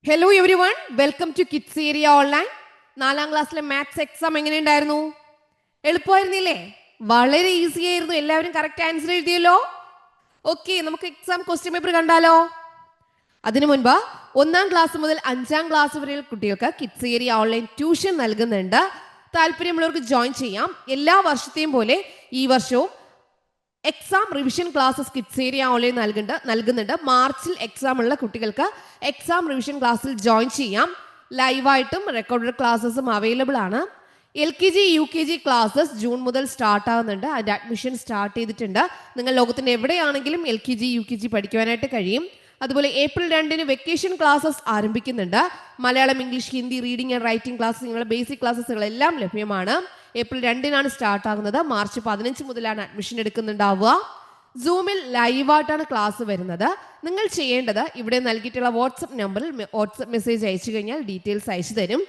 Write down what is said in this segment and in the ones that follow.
Hello everyone, welcome to kids area online. 4ാം ക്ലാസ്സിലെ maths exam എങ്ങനെയുണ്ടായിരുന്നു? എളുപ്പമായിരുന്നില്ലേ? വളരെ ഈസി ആയിരുന്നു. എല്ലാവരും കറക്റ്റ് ആൻസർ എഴുതിയല്ലോ. ഓക്കെ, നമുക്ക് എക്സാം ക്വസ്റ്റ്യൻ പേപ്പർ കണ്ടാലോ? അതിനു മുൻപ് 1ാം ക്ലാസ് മുതൽ 5ാം ക്ലാസ് വരെയുള്ള കുട്ടികൾക്ക് കിഡ്സ് ഏരിയ ഓൺലൈൻ ട്യൂഷൻ നൽകുന്നുണ്ട്. താല്പര്യമുള്ളവർക്ക് ജോയിൻ ചെയ്യാം. എല്ലാ വർഷത്തെയും പോലെ ഈ വർഷവും exam revision classes kids area online നൽകുന്നുണ്ട്. മാർച്ചിൽ എക്സാം ഉള്ള കുട്ടികൾക്ക് എക്സാം റിവിഷൻ ക്ലാസ്സിൽ ജോയിൻ ചെയ്യാം. ലൈവായിട്ടും റെക്കോർഡഡ് ക്ലാസ്സസും അവൈലബിൾ ആണ്. LKG UKG ക്ലാസ്സസ് ജൂൺ മുതൽ സ്റ്റാർട്ട് ആകുന്നുണ്ട്. അതിൻ്റെ അഡ്മിഷൻ സ്റ്റാർട്ട് ചെയ്തിട്ടുണ്ട്. നിങ്ങൾ ലോകത്തിൻ്റെ എവിടെയാണെങ്കിലും LKG UKG പഠിക്കുവാനായിട്ട് കഴിയും. അതുപോലെ ഏപ്രിൽ 2-ന് വെക്കേഷൻ ക്ലാസ്സസ് ആരംഭിക്കുന്നുണ്ട്. Malayalam, English, Hindi, reading and writing class, നിങ്ങളുടെ ബേസിക് ക്ലാസ്സസുകളെല്ലാം ലഭ്യമാണ്. ഏപ്രിൽ 2-നാണ് സ്റ്റാർട്ട് ആകുന്നത്. മാർച്ച് 15 മുതലാണ് അഡ്മിഷൻ എടുക്കുന്നുണ്ടാവുക. സൂമിൽ ലൈവായിട്ടാണ് ക്ലാസ് വരുന്നത്. നിങ്ങൾ ചെയ്യേണ്ടത് ഇവിടെ നൽകിയിട്ടുള്ള വാട്സപ്പ് നമ്പറിൽ വാട്സപ്പ് മെസ്സേജ് അയച്ചു കഴിഞ്ഞാൽ ഡീറ്റെയിൽസ് അയച്ചു തരും.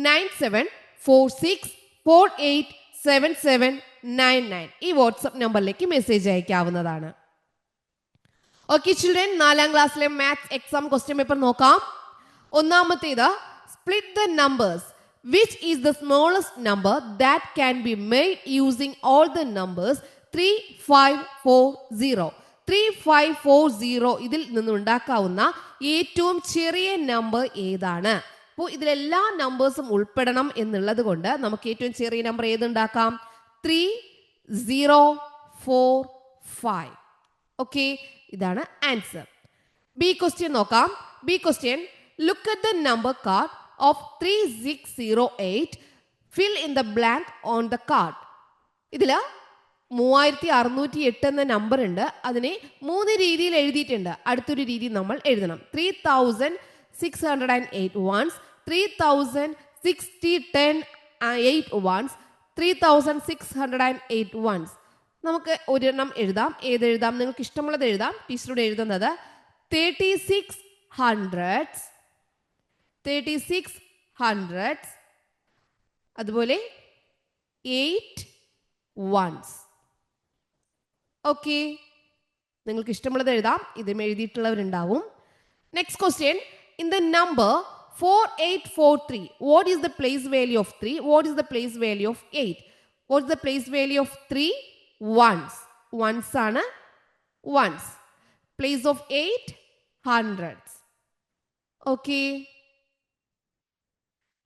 9746487799 ഈ വാട്സപ്പ് നമ്പറിലേക്ക് മെസ്സേജ് അയക്കാവുന്നതാണ്. ഓക്കെ ചിൽഡ്രൻ, 4ാം ക്ലാസ്സിലെ മാത്സ് എക്സാം ക്വസ്റ്റ്യൻ പേപ്പർ നോക്കാം. ഒന്നാമത്തേത്, split the numbers. Which is the smallest number that can be made using all the numbers 3540? 3540 ഇതിൽ നിന്നുണ്ടാക്കാവുന്ന ഏറ്റവും ചെറിയ നമ്പർ ഏതാണ്? അപ്പോൾ ഇതിലെല്ലാ നമ്പേഴ്സും ഉൾപ്പെടണം എന്നുള്ളത് കൊണ്ട് നമുക്ക് ഏറ്റവും ചെറിയ നമ്പർ ഏതുണ്ടാക്കാം? 3045. ഓക്കെ, ഇതാണ് ആൻസർ. ബി ക്വസ്റ്റ്യൻ നോക്കാം. B question, look at the number card of 3608. Fill in the blank on the card. ഇതിൽ 3608 എന്ന നമ്പർ ഉണ്ട്. അതിനെ 3 രീതിയിൽ എഴുതിയിട്ടുണ്ട്. അടുത്തൊരു രീതി നമ്മൾ എഴുതണം. 3608 ones, 3060 ones, 3608 ones. നമുക്ക് ഒരെണ്ണം എഴുതാം. ഏതെഴുതാം? നിങ്ങൾക്ക് ഇഷ്ടമുള്ളത് എഴുതാം. ടീച്ചറോട് എഴുതുന്നത് 36 hundreds, അതുപോലെ 8 ones. ഓക്കെ, നിങ്ങൾക്ക് ഇഷ്ടമുള്ളത് എഴുതാം. ഇതും എഴുതിയിട്ടുള്ളവരുണ്ടാവും. Next question, in the number 4843, what is the place value of 3? What is the place value of 8? What is the place value of 3? ones ആണ്. ones. Place of 8 hundreds. Okay,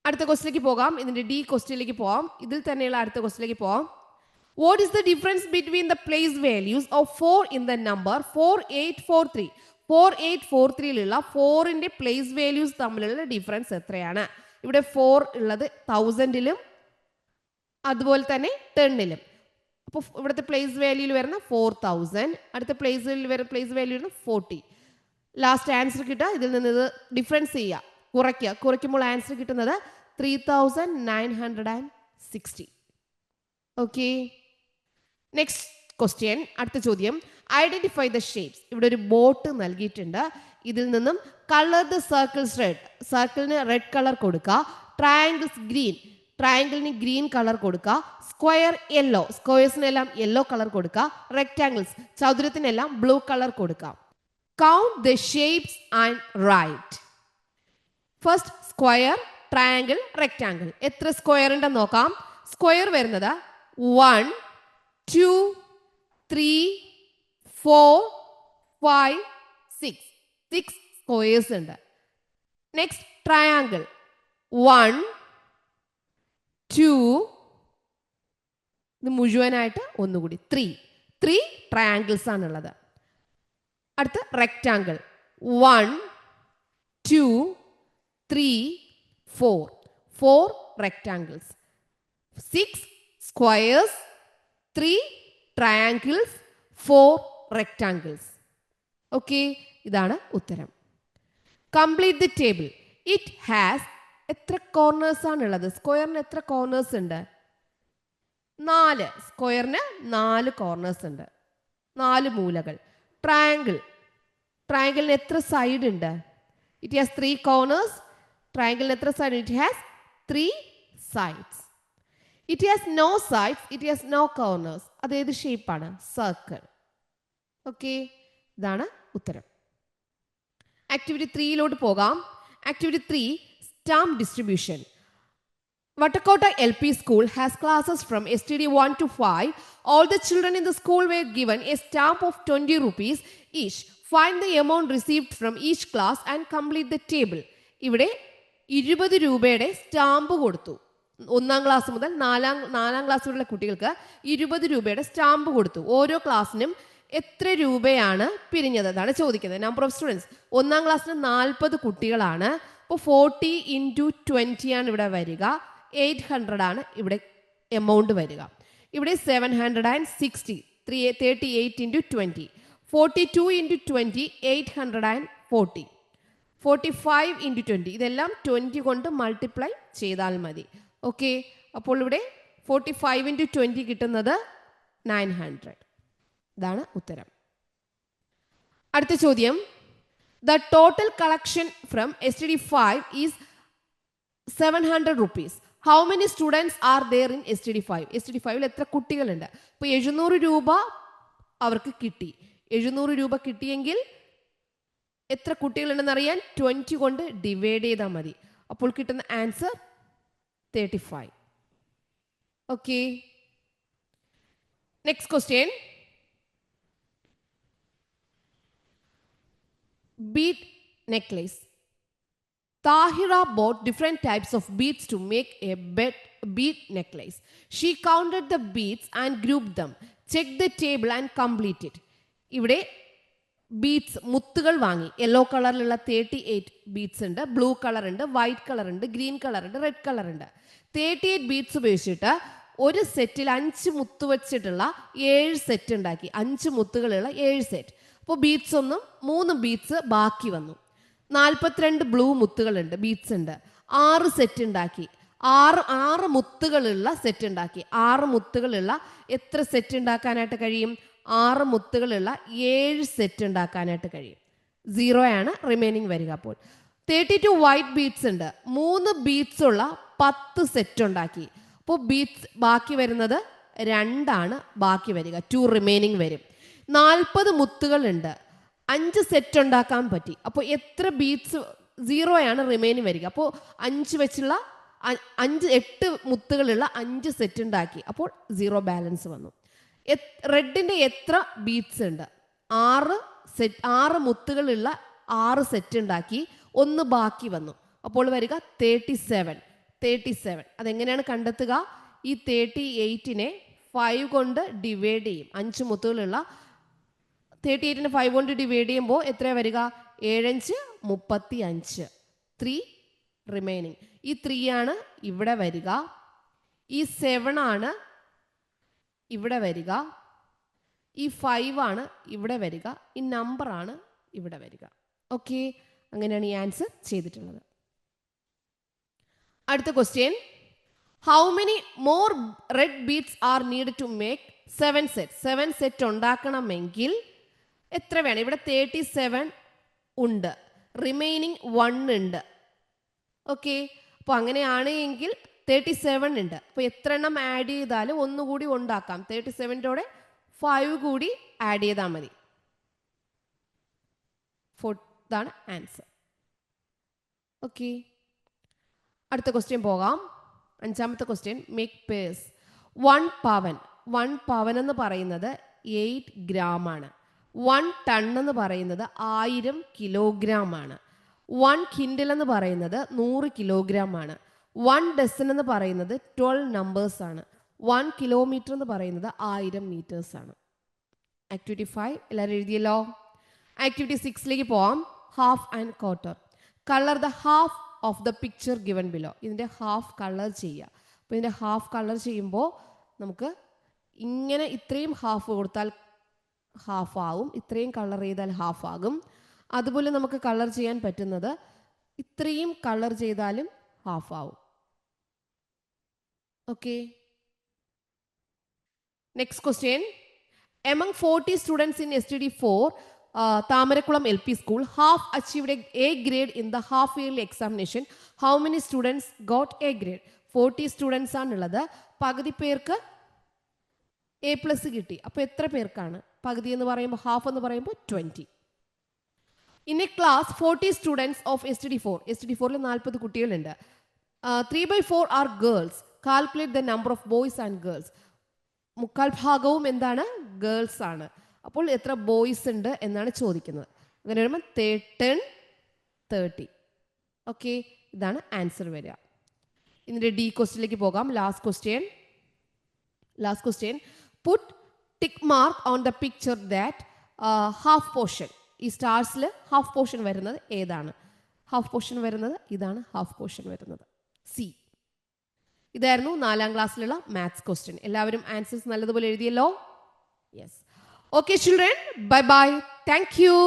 അടുത്ത ക്വസ്റ്റിലേക്ക് പോകാം. ഇതിന്റെ ഡി ക്വസ്റ്റിലേക്ക് പോകാം. ഇതിൽ തന്നെയുള്ള അടുത്ത ക്വസ്റ്റിലേക്ക് പോകാം. What is the difference between the place values of 4 in the number 4843? 4843ലുള്ള 4ന്റെ പ്ലേസ് വാല്യൂസ് തമ്മിലുള്ള ഡിഫറൻസ് എത്രയാണ്? ഇവിടെ 4 ഉള്ളത് 1000-ലും അതുപോലെ തന്നെ 10-ലും. അപ്പോൾ ഇവിടുത്തെ പ്ലേസ് വാല്യൂയിൽ വരുന്ന 4000, അടുത്ത പ്ലേസ് വാല്യൂ വരുന്ന 40. ലാസ്റ്റ് ആൻസർ കിട്ടുക. ഇതിൽ നിന്ന് ഇത് ഡിഫറൻസ് ചെയ്യുക, കുറയ്ക്കുമ്പോൾ ആൻസർ കിട്ടുന്നത് 3960. ഓക്കെ, നെക്സ്റ്റ് ക്വസ്റ്റ്യൻ, അടുത്ത ചോദ്യം, ഐഡന്റിഫൈ ദ ഷേപ്സ്. ഇവിടെ ഒരു ബോട്ട് നൽകിയിട്ടുണ്ട്. ഇതിൽ നിന്നും കളർ ദ സർക്കിൾസ് റെഡ്. സർക്കിളിന് റെഡ് കളർ കൊടുക്കുക. Triangles green. ട്രയാങ്കിളിന് ഗ്രീൻ കളർ കൊടുക്കുക. Square yellow. സ്ക്വയേഴ്സിനെല്ലാം യെല്ലോ കളർ കൊടുക്കുക. റെക്ടാങ്കിൾസ്, ചതുരത്തിനെല്ലാം ബ്ലൂ കളർ കൊടുക്കുക. Count the shapes and write. First square, triangle, rectangle. എത്ര സ്ക്വയർ ഉണ്ടെന്ന് നോക്കാം. സ്ക്വയർ വരുന്നത് 1 2 3 4 5 6 സ്ക്വയേഴ്സ് ഉണ്ട്. നെക്സ്റ്റ് ട്രയാങ്കിൾ 1 2, ഇത് മുഴുവനായിട്ട് ഒന്നുകൂടി 3 ട്രയാങ്കിൾസ് ആണുള്ളത്. അടുത്ത് rectangle 1 2 3 4 rectangles, 6 squares, 3 triangles, 4 rectangles. Okay, ഇതാണ് ഉത്തരം. Complete the table. It has എത്ര കോർണേഴ്സ് ആണുള്ളത്? സ്ക്വയറിന് എത്ര കോർണേഴ്സ് ഉണ്ട്? 4. സ്ക്വയറിന് 4 കോർണേഴ്സ് ഉണ്ട്, 4 മൂലകൾ. ട്രയാങ്കിളിന് എത്ര സൈഡ് ഉണ്ട്? It has 3 corners. ട്രയാങ്കിളിന് എത്ര side? It has 3 sides. It has no sides, it has no corners. അത് ഏത് ഷേപ്പാണ്? സർക്കിൾ. ഓക്കെ, ഇതാണ് ഉത്തരം. ആക്ടിവിറ്റി 3 പോകാം. Activity 3, stamp distribution. Vatakota LP School has classes from STD 1 to 5. All the children in the school were given a stamp of 20 rupees each. Find the amount received from each class and complete the table. ഇവിടെ 20 രൂപയുടെ stamp കൊടുത്തു. 1-ാം class മുതൽ 4-ാം class വരെയുള്ള കുട്ടികൾക്ക് 20 രൂപയുടെ stamp കൊടുത്തു. ഓരോ ക്ലാസ്സിനും എത്ര രൂപയാണ് പിരിഞ്ഞത് എന്നാണ് ചോദിക്കുന്നത്. നമ്പർ ഓഫ് സ്റ്റുഡൻസ് 1-ാം ക്ലാസ്സിന് 40 കുട്ടികളാണ്. അപ്പോൾ 40 × 20 ആണ് ഇവിടെ വരിക. 800 ആണ് ഇവിടെ എമൗണ്ട് വരിക. ഇവിടെ 760, 38 × 20, 42 × 20, 840, 45 × 20, ഇതെല്ലാം 20 കൊണ്ട് മൾട്ടിപ്ലൈ ചെയ്താൽ മതി. ഓക്കെ, അപ്പോൾ ഇവിടെ 45 × 20 കിട്ടുന്നത് 900. ഇതാണ് ഉത്തരം. അടുത്ത ചോദ്യം, the total collection from STD 5 is 700 rupees. How many students are there in STD 5? STD 5 എത്ര കുട്ടികളുണ്ട്? ഇപ്പോൾ 700 രൂപ അവർക്ക് കിട്ടി. 700 രൂപ കിട്ടിയെങ്കിൽ എത്ര കുട്ടികളുണ്ടെന്ന് അറിയാൻ 20 കൊണ്ട് ഡിവൈഡ് ചെയ്താൽ മതി. അപ്പോൾ കിട്ടുന്ന answer 35. Okay, next question. Bead necklace. Tahira bought different types of beads to make a bead necklace. She counted the beads and grouped them. Check the table and complete it. ഇവിടെ beads മുത്തുകൾ വാങ്ങി. Yellow കളറിലുള്ള 38 beads ഉണ്ട്, blue colour ഉണ്ട്, white colour ഉണ്ട്, green colour ഉണ്ട്, red colour ഉണ്ട്. 38 beads ഉപയോഗിച്ചിട്ട് ഒരു സെറ്റിൽ 5 മുത്ത് വെച്ചിട്ടുള്ള 7 സെറ്റ് ഉണ്ടാക്കി. 5 മുത്തുകളുള്ള 7 സെറ്റ്. അപ്പോൾ ബീഡ്സ് ഒന്നും 3 ബീഡ്സ് ബാക്കി വന്നു. 42 ബ്ലൂ മുത്തുകളുണ്ട്, ബീഡ്സ് ഉണ്ട്. 6 സെറ്റ് ഉണ്ടാക്കി. 6 മുത്തുകളുള്ള സെറ്റ് ഉണ്ടാക്കി. 6 മുത്തുകളുള്ള എത്ര സെറ്റ് ഉണ്ടാക്കാനായിട്ട് കഴിയും? 6 മുത്തുകളുള്ള 7 സെറ്റ് ഉണ്ടാക്കാനായിട്ട് കഴിയും. 0 ആണ് റിമൈനിങ് വരിക. അപ്പോൾ 32 വൈറ്റ് ബീഡ്സ് ഉണ്ട്. 3 ബീഡ്സ് ഉള്ള 10 സെറ്റ് ഉണ്ടാക്കി. അപ്പോൾ ബീഡ്സ് ബാക്കി വരുന്നത് 2 ആണ് ബാക്കി വരിക. 2 റിമൈനിങ് വരും. 40 മുത്തുകളുണ്ട്. 5 സെറ്റ് ഉണ്ടാക്കാൻ പറ്റി. അപ്പോൾ എത്ര ബീഡ്സ്? 0 ആണ് റിമൈനിങ് വരിക. അപ്പോൾ 5 വെച്ചുള്ള 8 മുത്തുകളുള്ള 5 സെറ്റ് ഉണ്ടാക്കി. അപ്പോൾ 0 ബാലൻസ് വന്നു. റെഡിൻ്റെ എത്ര ബീഡ്സ് ഉണ്ട്? 6 മുത്തുകളുള്ള 6 സെറ്റ് ഉണ്ടാക്കി. 1 ബാക്കി വന്നു. അപ്പോൾ വരിക 37. അതെങ്ങനെയാണ് കണ്ടെത്തുക? ഈ 38നെ 5 കൊണ്ട് ഡിവൈഡ് ചെയ്യും. 5 മുത്തുകളുള്ള 38നെ 5 കൊണ്ട് ഡിവൈഡ് ചെയ്യുമ്പോൾ എത്ര വരിക? 7×5 35. 3 റിമൈനിങ്. ഈ 3 ആണ് ഇവിടെ വരിക. ഈ 7 ആണ് ഇവിടെ വരിക. ഈ 5 ആണ് ഇവിടെ വരിക. ഈ നമ്പർ ആണ് ഇവിടെ വരിക. ഓക്കെ, അങ്ങനെയാണ് ഈ ആൻസർ ചെയ്തിട്ടുള്ളത്. അടുത്ത question, how many more red beads are need to make 7 set? 7 set ഉണ്ടാക്കണമെങ്കിൽ എത്ര വേണം? ഇവിടെ 37 ഉണ്ട്, റിമൈനിങ് 1 ഉണ്ട്. ഓക്കെ, അപ്പോൾ അങ്ങനെയാണ് എങ്കിൽ 37 ഉണ്ട്. അപ്പോൾ എത്ര എണ്ണം ആഡ് ചെയ്താലും ഒന്നുകൂടി ഉണ്ടാക്കാം. 37ൻ്റെ 5 കൂടി ആഡ് ചെയ്താൽ മതി. ഇതാണ് ആൻസർ. ഓക്കെ, അടുത്ത ക്വസ്റ്റ്യൻ പോകാം. 5ാമത്തെ ക്വസ്റ്റ്യൻ, മേക്ക് പേഴ്സ്. 1 പവൻ. 1 പവൻ എന്ന് പറയുന്നത് 8 ഗ്രാം ആണ്. 1 ടൺ എന്ന് പറയുന്നത് 1000 കിലോഗ്രാം ആണ്. 1 കിൻഡിൽ എന്ന് പറയുന്നത് 100 കിലോഗ്രാം ആണ്. 1 ഡസൻ എന്ന് പറയുന്നത് 12 നമ്പേഴ്സ് ആണ്. 1 കിലോമീറ്റർ എന്ന് പറയുന്നത് 1000 മീറ്റേഴ്സ് ആണ്. ആക്ടിവിറ്റി 5 എല്ലാവരും എഴുതിയല്ലോ. ആക്ടിവിറ്റി 6ലേക്ക് പോവാം. Half and quarter. Colour the half of the picture given below. ഇതിൻ്റെ ഹാഫ് കളർ ചെയ്യുക. അപ്പോൾ ഇതിൻ്റെ ഹാഫ് കളർ ചെയ്യുമ്പോൾ നമുക്ക് ഇങ്ങനെ ഇത്രയും ഹാഫ് കൊടുത്താൽ ഹാഫ് ആവും, ഇത്രയും കളർ ചെയ്താൽ ഹാഫ് ആകും. അതുപോലെ നമുക്ക് കളർ ചെയ്യാൻ പറ്റുന്നത് ഇത്രയും കളർ ചെയ്താലും ഹാഫ് ആവും. Okay, next question. Among 40 students in STD 4 Thamarakkulam LP school half achieved A grade in the half yearly examination. How many students got A grade? 40 students ആണുള്ളത്. പകുതി പേർക്ക് A+ കിട്ടി. അപ്പോൾ എത്ര പേർക്കാണ്? പകുതി എന്ന് പറയുമ്പോൾ, ഹാഫ് എന്ന് പറയുമ്പോൾ 20. In a class 40 students of STD4. STD4 40 കുട്ടികളുണ്ട്. 3/4 are girls. Calculate the number of boys and girls. മുക്കാൽ ഭാഗവും എന്താണ്? ഗേൾസ് ആണ്. അപ്പോൾ എത്ര ബോയ്സ് ഉണ്ട് എന്നാണ് ചോദിക്കുന്നത്. അങ്ങനെ വരുമ്പോൾ 30. ഓക്കെ, ഇതാണ് ആൻസർ വരിക. ഇതിൻ്റെ ഡി ക്വസ്റ്റ്യനിലേക്ക് പോകാം. Last question put tick mark on the picture that half portion. ഈ സ്റ്റാർസിൽ ഹാഫ് പോർഷൻ വരുന്നത് ഏതാണ്? ഹാഫ് പോർഷൻ വരുന്നത് ഇതാണ്. ഹാഫ് പോർഷൻ വരുന്നത് സി. ഇതായിരുന്നു 4ാം ക്ലാസ്സിലുള്ള മാത്സ് ക്വസ്റ്റ്യൻ. എല്ലാവരും ആൻസേഴ്സ് നല്ലതുപോലെ എഴുതിയല്ലോ? Yes. Okay children, bye bye. Thank U.